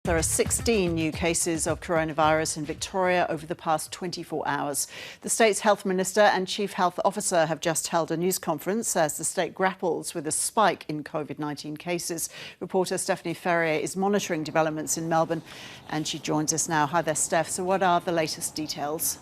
There are 16 new cases of coronavirus in Victoria over the past 24 hours. The state's health minister and chief health officer have just held a news conference as the state grapples with a spike in COVID-19 cases. Reporter Stephanie Ferrier is monitoring developments in Melbourne and she joins us now. Hi there, Steph. So what are the latest details?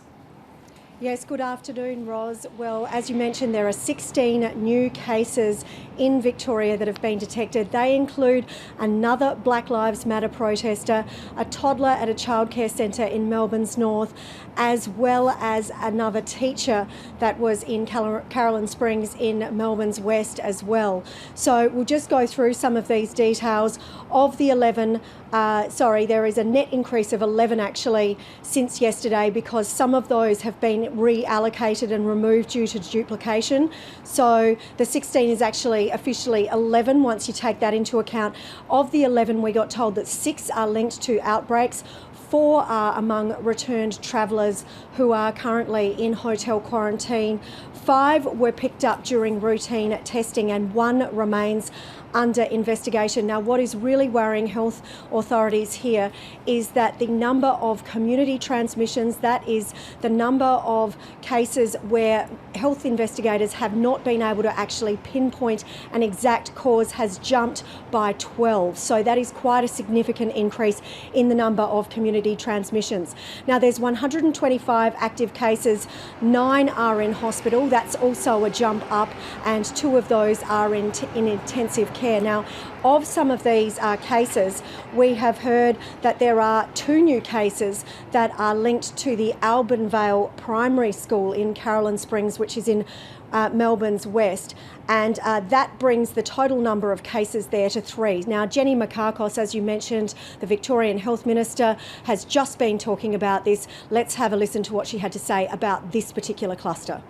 Yes, good afternoon, Ros. Well, as you mentioned, there are 16 new cases in Victoria that have been detected. They include another Black Lives Matter protester, a toddler at a childcare centre in Melbourne's north, as well as another teacher that was in Caroline Springs in Melbourne's west as well. So we'll just go through some of these details. Of the 11, there is a net increase of 11 actually since yesterday, because some of those have been reallocated and removed due to duplication. So the 16 is actually officially 11 once you take that into account. Of the 11, we got told that 6 are linked to outbreaks. 4 are among returned travellers who are currently in hotel quarantine. 5 were picked up during routine testing and 1 remains under investigation. Now, what is really worrying health authorities here is that the number of community transmissions, that is the number of cases where health investigators have not been able to actually pinpoint an exact cause, has jumped by 12. So that is quite a significant increase in the number of community transmissions. Now, there's 125 active cases, 9 are in hospital. That's also a jump up, and 2 of those are in intensive care. Now, of some of these cases, we have heard that there are 2 new cases that are linked to the Albanvale Primary School in Caroline Springs, which is in Melbourne's west, and that brings the total number of cases there to 3. Now, Jenny Mikakos, as you mentioned, the Victorian Health Minister, has just been talking about this. Let's have a listen to what she had to say about this particular cluster.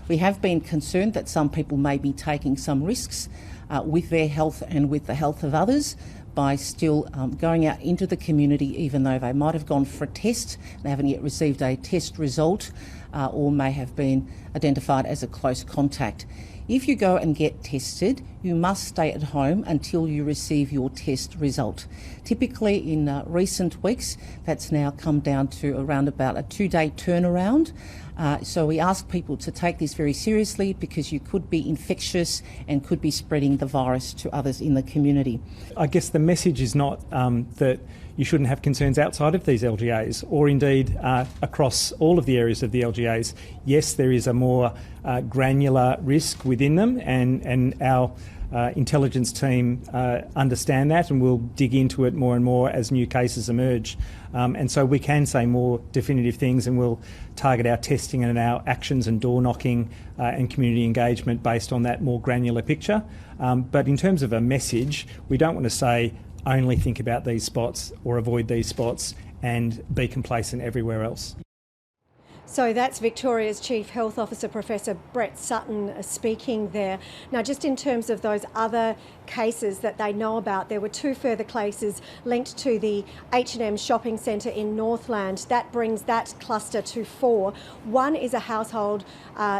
We have been concerned that some people may be taking some risks with their health and with the health of others by still going out into the community, even though they might have gone for a test, they haven't yet received a test result, or may have been identified as a close contact. If you go and get tested, you must stay at home until you receive your test result. Typically in recent weeks, that's now come down to around about a 2-day turnaround. So we ask people to take this very seriously, because you could be infectious and could be spreading the virus to others in the community. I guess the message is not that you shouldn't have concerns outside of these LGAs, or indeed across all of the areas of the LGAs. Yes, there is a more granular risk within them, and our intelligence team understand that and will dig into it more and more as new cases emerge. And so we can say more definitive things, and we'll target our testing and our actions and door knocking and community engagement based on that more granular picture. But in terms of a message, we don't want to say only think about these spots or avoid these spots and be complacent everywhere else. So that's Victoria's Chief Health Officer, Professor Brett Sutton, speaking there. Now, just in terms of those other cases that they know about, there were 2 further cases linked to the H&M shopping centre in Northland. That brings that cluster to 4. 1 is a household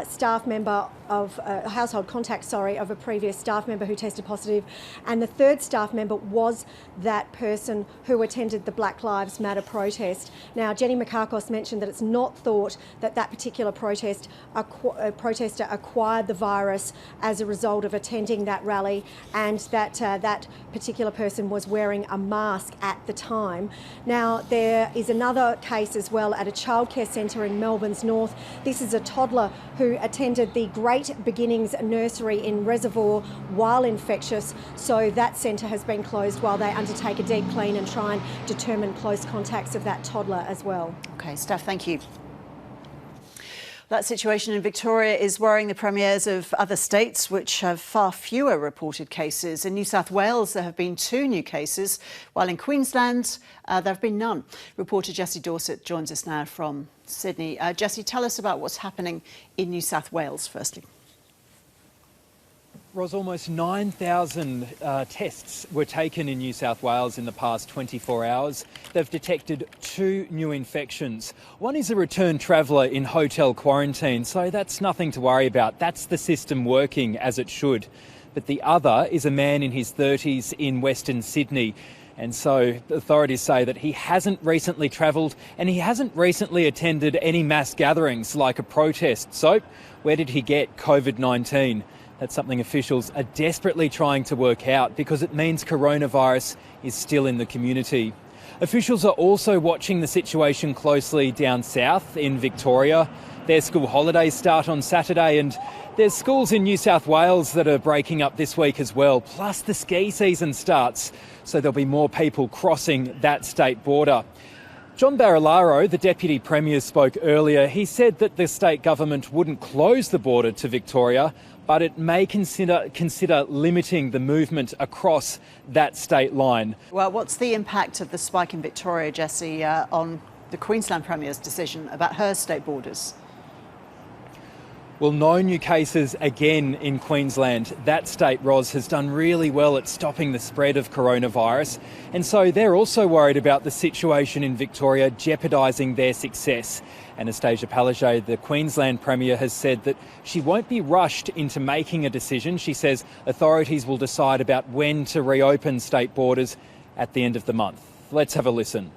staff member of household contact, of a previous staff member who tested positive, and the 3rd staff member was that person who attended the Black Lives Matter protest. Now, Jenny Mikakos mentioned that it's not thought that that particular protester acquired the virus as a result of attending that rally, and that that particular person was wearing a mask at the time. Now, there is another case as well at a childcare centre in Melbourne's north. This is a toddler who attended the Great Beginnings nursery in Reservoir while infectious, so that centre has been closed while they undertake a deep clean and try and determine close contacts of that toddler as well. OK, Steph, thank you. That situation in Victoria is worrying the premiers of other states, which have far fewer reported cases. In New South Wales, there have been 2 new cases, while in Queensland, there have been none. Reporter Jessie Dorset joins us now from Sydney. Jessie, tell us about what's happening in New South Wales, firstly. Ros, almost 9,000 tests were taken in New South Wales in the past 24 hours. They've detected 2 new infections. One is a return traveller in hotel quarantine, so that's nothing to worry about. That's the system working as it should. But the other is a man in his 30s in Western Sydney. And so authorities say that he hasn't recently travelled and he hasn't recently attended any mass gatherings like a protest. So where did he get COVID-19? That's something officials are desperately trying to work out because it means coronavirus is still in the community. Officials are also watching the situation closely down south in Victoria. Their school holidays start on Saturday and there's schools in New South Wales that are breaking up this week as well. Plus the ski season starts, so there'll be more people crossing that state border. John Barilaro, the Deputy Premier, spoke earlier. He said that the state government wouldn't close the border to Victoria, but it may consider limiting the movement across that state line. Well, what's the impact of the spike in Victoria, Jesse, on the Queensland Premier's decision about her state borders? Well, no new cases again in Queensland. That state, Ros, has done really well at stopping the spread of coronavirus. And so they're also worried about the situation in Victoria jeopardising their success. Anastasia Palaszczuk, the Queensland Premier, has said that she won't be rushed into making a decision. She says authorities will decide about when to reopen state borders at the end of the month. Let's have a listen.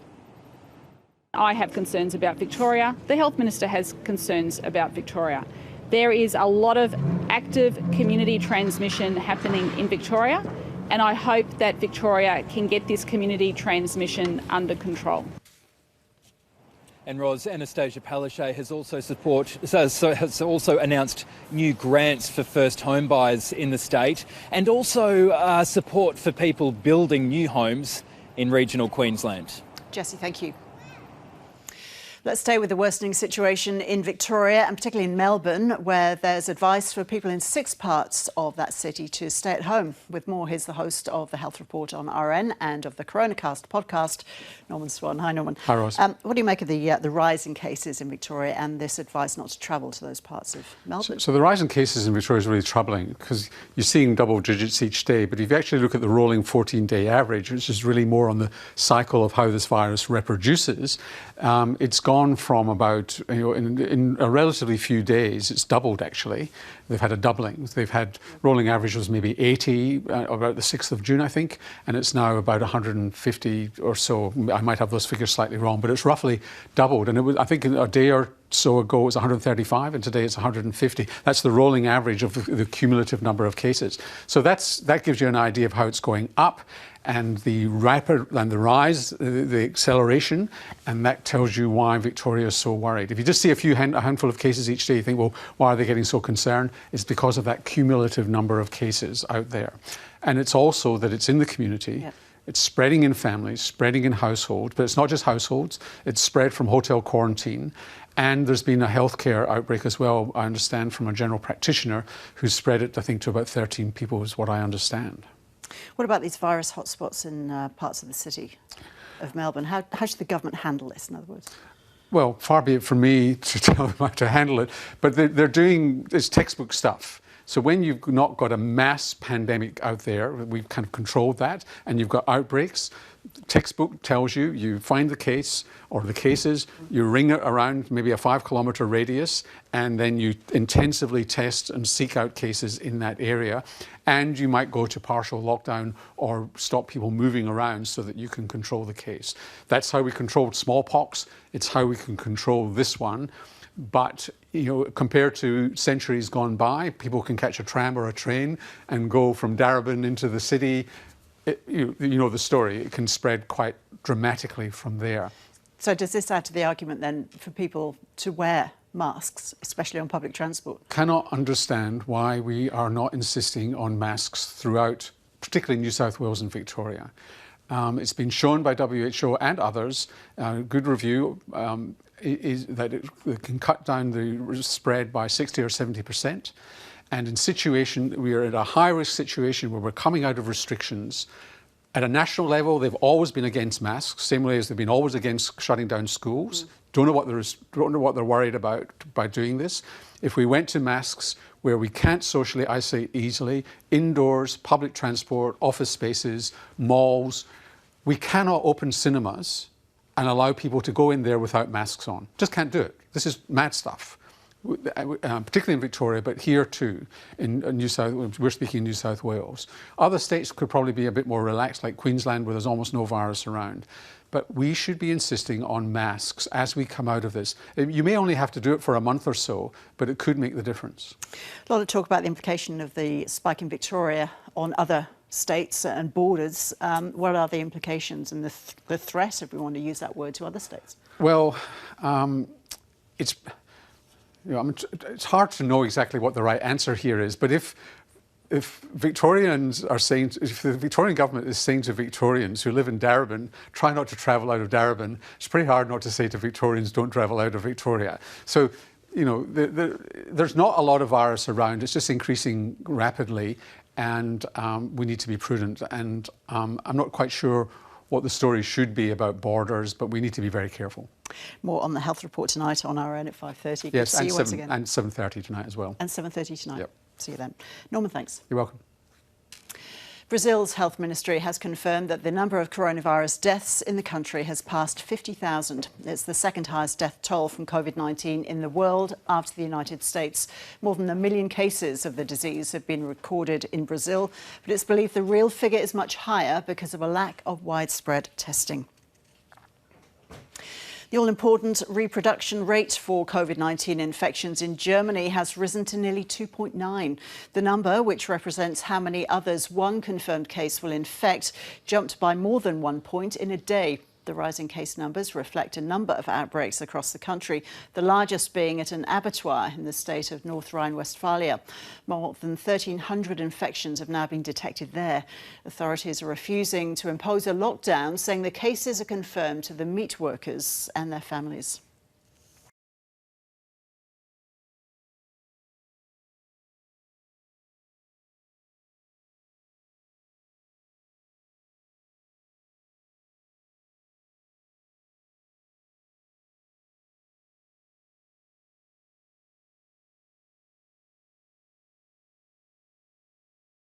I have concerns about Victoria. The Health Minister has concerns about Victoria. There is a lot of active community transmission happening in Victoria, and I hope that Victoria can get this community transmission under control. And Ros, Anastasia Palaszczuk has also announced new grants for first home buyers in the state and also support for people building new homes in regional Queensland. Jesse, thank you. Let's stay with the worsening situation in Victoria and particularly in Melbourne, where there's advice for people in 6 parts of that city to stay at home. With more, here's the host of the Health Report on RN and of the Coronacast podcast, Norman Swan. Hi, Norman. Hi, Ros. What do you make of the rise in cases in Victoria and this advice not to travel to those parts of Melbourne? So the rise in cases in Victoria is really troubling because you're seeing double digits each day. But if you actually look at the rolling 14-day average, which is really more on the cycle of how this virus reproduces, it's gone from about, in a relatively few days, it's doubled actually. They've had a doubling. They've had, rolling average was maybe 80 about the 6th of June, I think, and it's now about 150 or so. I might have those figures slightly wrong, but it's roughly doubled. And it was, I think a day or so ago it was 135 and today it's 150. That's the rolling average of the cumulative number of cases. So that gives you an idea of how it's going up and the rise, the acceleration, and that tells you why Victoria is so worried. If you just see a handful of cases each day, you think, well, why are they getting so concerned? It's because of that cumulative number of cases out there. And it's also that it's in the community. Yep. It's spreading in families, spreading in households, but it's not just households, it's spread from hotel quarantine. And there's been a healthcare outbreak as well, I understand, from a general practitioner who spread it, I think, to about 13 people is what I understand. What about these virus hotspots in parts of the city of Melbourne? How should the government handle this, in other words? Well, far be it from me to tell them how to handle it, but they're doing this textbook stuff. So when you've not got a mass pandemic out there, we've kind of controlled that, and you've got outbreaks, textbook tells you, you find the case or the cases, you ring it around maybe a 5-kilometre radius, and then you intensively test and seek out cases in that area. And you might go to partial lockdown or stop people moving around so that you can control the case. That's how we controlled smallpox. It's how we can control this one. But, compared to centuries gone by, people can catch a tram or a train and go from Darebin into the city. You know the story. It can spread quite dramatically from there. So does this add to the argument then for people to wear masks, especially on public transport? Cannot understand why we are not insisting on masks throughout, particularly New South Wales and Victoria. It's been shown by WHO and others, good review, is that it can cut down the spread by 60 or 70%. And we are at a high-risk situation where we're coming out of restrictions. At a national level, they've always been against masks, same way as they've been always against shutting down schools. Don't know what they're worried about by doing this. If we went to masks where we can't socially isolate easily, indoors, public transport, office spaces, malls, we cannot open cinemas and allow people to go in there without masks on. Just can't do it. This is mad stuff. particularly in Victoria, but here too, in we're speaking New South Wales. Other states could probably be a bit more relaxed, like Queensland, where there's almost no virus around. But we should be insisting on masks as we come out of this. You may only have to do it for a month or so, but it could make the difference. A lot of talk about the implication of the spike in Victoria on other states and borders. What are the implications and the threat, if we want to use that word, to other states? Well, it's hard to know exactly what the right answer here is, but if Victorians are saying, if the Victorian government is saying to Victorians who live in Darebin, try not to travel out of Darebin, it's pretty hard not to say to Victorians, don't travel out of Victoria. So, there's not a lot of virus around, it's just increasing rapidly, and we need to be prudent. And I'm not quite sure what the story should be about borders, but we need to be very careful. More on the health report tonight on our own at 5:30. Yes, see you once again. And 7:30 tonight as well. And 7:30 tonight. Yep. See you then. Norman, thanks. You're welcome. Brazil's health ministry has confirmed that the number of coronavirus deaths in the country has passed 50,000. It's the second highest death toll from COVID-19 in the world after the United States. More than 1 million cases of the disease have been recorded in Brazil, but it's believed the real figure is much higher because of a lack of widespread testing. The all-important reproduction rate for COVID-19 infections in Germany has risen to nearly 2.9. The number, which represents how many others one confirmed case will infect, jumped by more than 1 point in a day. The rising case numbers reflect a number of outbreaks across the country, the largest being at an abattoir in the state of North Rhine-Westphalia. More than 1,300 infections have now been detected there. Authorities are refusing to impose a lockdown, saying the cases are confirmed to the meat workers and their families.